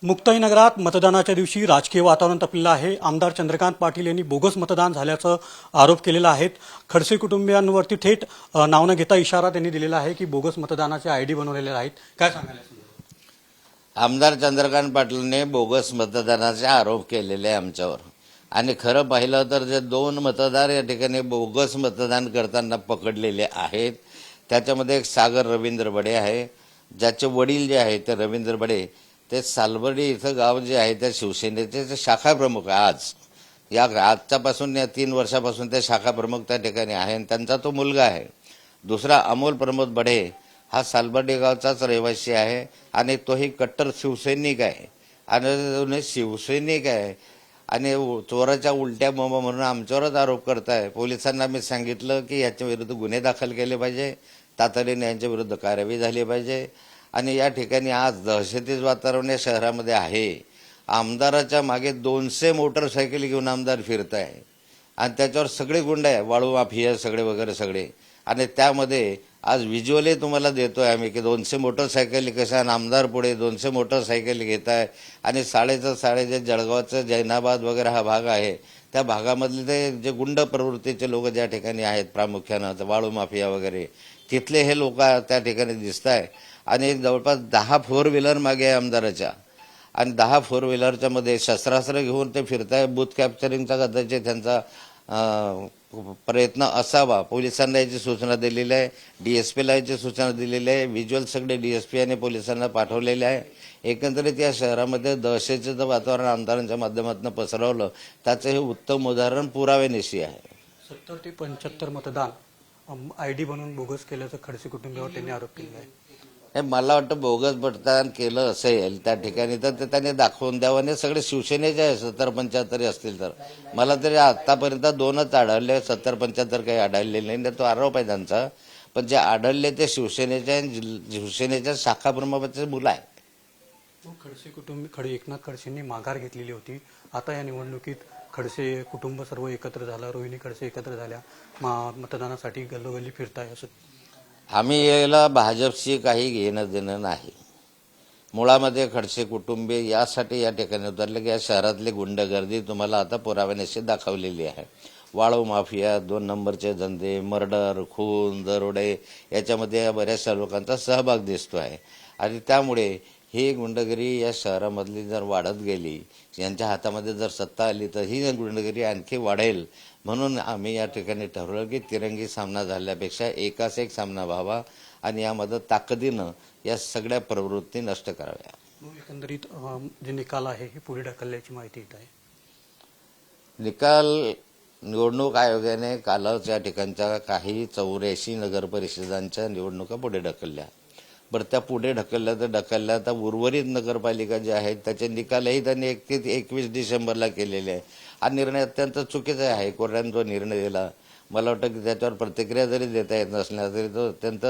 मुक्ताईनगरात मतदानाच्या दिवशी राजकीय वातावरण तपलेलं आहे। आमदार चंद्रकांत पाटील यांनी बोगस मतदान झाल्याचं आरोप केलेला आहे। खडसे कुटुंबियांवरती थेट नाव न घेता इशारा त्यांनी दिलेला आहे की बोगस मतदानाचे आयडी बनवलेले आहेत। काय सांगाल? आमदार चंद्रकांत पाटलांनी बोगस मतदानाचे आरोप केलेले आहे आमच्यावर। आणि खरं पाहिलं तर जे 2 मतदार या ठिकाणी बोगस मतदान करताना पकडलेले आहेत त्याच्यामध्ये एक सागर रवींद्र बडे आहे, ज्याचे वडील जे आहेत ते रवींद्र बडे ते सालबर्डी इथं गाव जे आहे त्या शिवसेनेचे शाखा प्रमुख आहे। आजच्यापासून या 3 वर्षापासून ते शाखा प्रमुख त्या ठिकाणी आहे आणि त्यांचा तो मुलगा आहे। दुसरा अमोल प्रमोद बडे हा सालबर्डी गावचाच रहिवासी आहे आणि तोही कट्टर शिवसैनिक आहे आणि शिवसैनिक आहे आणि चोराच्या उलट्या बोंबा म्हणून आमच्यावरच आरोप करताय। पोलिसांना मी सांगितलं की याच्या विरुद्ध गुन्हे दाखल केले पाहिजे, तातडीने यांच्या विरुद्ध कारवाई झाली पाहिजे। आणि या ठिकाणी आज दहशतीचं वातावरण या शहरामध्ये आहे। आमदाराच्या मागे 200 मोटरसायकल घेऊन आमदार फिरत आहे आणि त्याच्यावर सगळे गुंड आहे, वाळू माफिया सगळे वगैरे सगळे। आणि त्यामध्ये आज व्हिज्युअली तुम्हाला देतोय आम्ही की 200 मोटरसायकल कशा आमदार पुढे 200 मोटरसायकल घेत आहे आणि साडे जे जळगावचं जैनाबाद वगैरे हा भाग आहे त्या भागामधले ते जे गुंड प्रवृत्तीचे लोक ज्या ठिकाणी आहेत प्रामुख्यानं वाळू माफिया वगैरे तिथले हे लोक त्या ठिकाणी दिसत आहे। आणि जवळपास 10 4 व्हीलर मागे आहे आमदाराच्या आणि 10 4 व्हीलरच्या मध्ये शस्त्रास्त्र घेऊन ते फिरताय। बूथ कॅप्चरिंगचा कदाचित त्यांचा प्रयत्न असावा। पोलिसांना याची सूचना दिलेली आहे, डीएसपीला याची सूचना दिलेली आहे, व्हिज्युअल सगळे डीएसपी आणि पोलिसांना पाठवलेले आहे। एकंदरीत या शहरामध्ये दहशतीचं वातावरण आमदारांच्या माध्यमातून पसरवलं त्याचं हे उत्तम उदाहरण पुराव्यानिशी आहे। 70 ते 75 मतदान आयडी बनवून बोगस केल्याचं खडसे कुटुंबियावर त्यांनी आरोप केला आहे। मला वाटतं बोगस मतदान केलं असेल त्या ठिकाणी तर ते त्यांनी दाखवून द्यावं आणि सगळे शिवसेनेचे आहे 70-75 असतील तर मला तरी आतापर्यंत 2च आढळले, 70-75 काही आढळलेले नाही। तो आरोप आहे त्यांचा, पण जे आढळले ते शिवसेनेच्या शाखा प्रमुखाचे मुलं आहे। खडसे कुटुंब एकनाथ खडसेंनी माघार घेतलेली होती। आता या निवडणुकीत खडसे कुटुंब सर्व एकत्र झालं, रोहिणी खडसे एकत्र झाल्या, मतदानासाठी गल्लोगल्ली फिरताय असं। आम्ही याला भाजपशी काही घेणं देणं नाही। मुळामध्ये खडसे कुटुंबीय यासाठी या ठिकाणी उतरले की या शहरातली गुंडगर्दी तुम्हाला आता पुराव्यानिशी दाखवलेली आहे। वाळू माफिया, 2 नंबरचे धंदे, मर्डर, खून, दरोडे याच्यामध्ये बऱ्याचशा लोकांचा सहभाग दिसतो आहे आणि त्यामुळे ही गुंडगिरी या शहरामधली जर वाढत गेली, यांच्या हातामध्ये जर सत्ता आली तर ही गुंडगिरी आणखी वाढेल। म्हणून आम्ही या ठिकाणी ठरवलं की तिरंगी सामना झाल्यापेक्षा एकाच एक सामना व्हावा आणि यामध्ये ताकदीनं या सगळ्या प्रवृत्ती नष्ट कराव्या। एकंदरीत जे निकाल आहे हे पुढे ढकलल्याची माहिती येत आहे। निकाल निवडणूक आयोगाने कालच या ठिकाणच्या काही 84 नगर परिषदांच्या निवडणुका पुढे ढकलल्या। बरं, त्या पुढे ढकलल्या तर उर्वरित नगरपालिका ज्या आहेत त्याचे निकालही त्यांनी 31 ते 21 डिसेंबरला केलेले आहे। हा निर्णय अत्यंत चुकीचा आहे। हायकोर्टाने जो निर्णय दिला मला वाटतं की त्याच्यावर प्रतिक्रिया जरी देता येत नसल्या तरी तो अत्यंत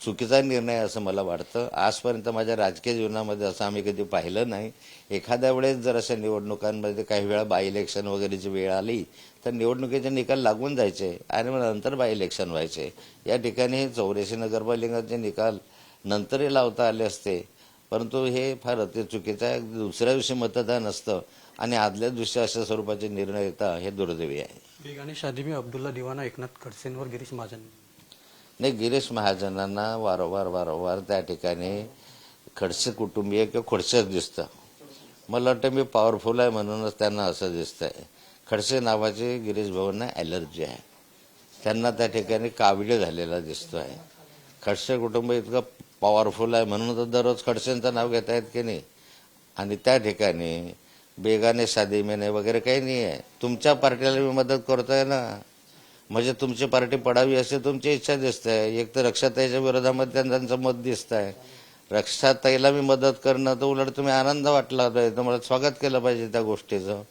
चुकीचा निर्णय असं मला वाटतं। आजपर्यंत माझ्या राजकीय जीवनामध्ये असं आम्ही कधी पाहिलं नाही। एखाद्या वेळेस जर अशा निवडणुकांमध्ये काही वेळा बाय इलेक्शन वगैरेची वेळ आली तर निवडणुकीचे निकाल लागून जायचे आणि मग नंतर बाय इलेक्शन व्हायचे। या ठिकाणी 84 नगरपालिकांचे निकाल नंतरही लावता आले असते, परंतु हे फार अति चुकीचं आहे। दुसऱ्या दिवशी मतदान असतं आणि आदल्या दिवशी अशा स्वरूपाचे निर्णय येतात हे दुर्दैवी आहे। बेगाने शादी में अब्दुल्ला दिवाना एकनाथ खडसेंवर गिरीश महाजन नाही, गिरीश महाजनांना वारंवार त्या ठिकाणी खडसे कुटुंबीय किंवा खडसेच दिसतं। मला वाटतं मी पॉवरफुल आहे म्हणूनच त्यांना असं दिसतंय। खडसे नावाची गिरीश भाऊंना ॲलर्जी आहे, त्यांना त्या ठिकाणी कावीळ झालेला दिसतो आहे। खडसे कुटुंब इतकं पॉवरफुल आहे म्हणून तर दररोज खडसेंचं नाव घेता येत की नाही। आणि त्या ठिकाणी बेगाने शादी में नाही वगैरे काही नाही आहे। तुमच्या पार्टीला मी मदत करतोय ना, म्हणजे तुमची पार्टी पडावी अशी तुमची इच्छा दिसते। एक तर रक्षाताईच्या विरोधामध्ये त्यांचं मत दिसत आहे। रक्षाताईला मी मदत करणं तर उलट तुम्ही आनंद वाटला तर तुम्हाला स्वागत केलं पाहिजे त्या गोष्टीचं।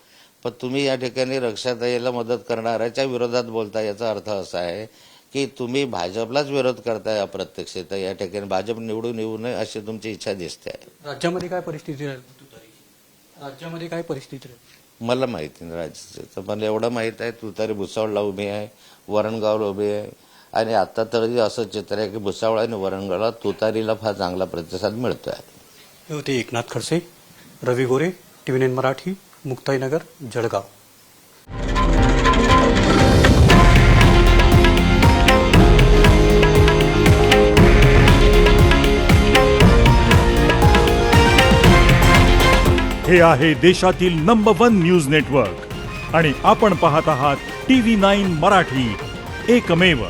पण तुम्ही या ठिकाणी रक्षाताईला मदत करणाऱ्याच्या विरोधात बोलता, याचा अर्थ असा आहे की तुम्ही भाजपलाच विरोध करताय अप्रत्यक्षित। या ठिकाणी भाजप निवडून येऊ नये अशी तुमची इच्छा दिसते आहे। राज्यामध्ये काय परिस्थिती राहील? राज्यामध्ये काय परिस्थिती राहील मला माहिती नाही राज्याचं, पण एवढं माहीत आहे तुतारी भुसावळला उभी आहे, वरणगावला उभी आहे आणि आता तरी असं चित्र आहे की भुसावळ आणि वरणगावला तुतारीला फार चांगला प्रतिसाद मिळतोय। होते एकनाथ खडसे। रवी गोरे, TVN मराठी, मुक्ताईनगर, जळगाव. हे आहे देशातील नंबर 1 न्यूज नेटवर्क आणि आपण पाहत आहात TV9 मराठी, एकमेव.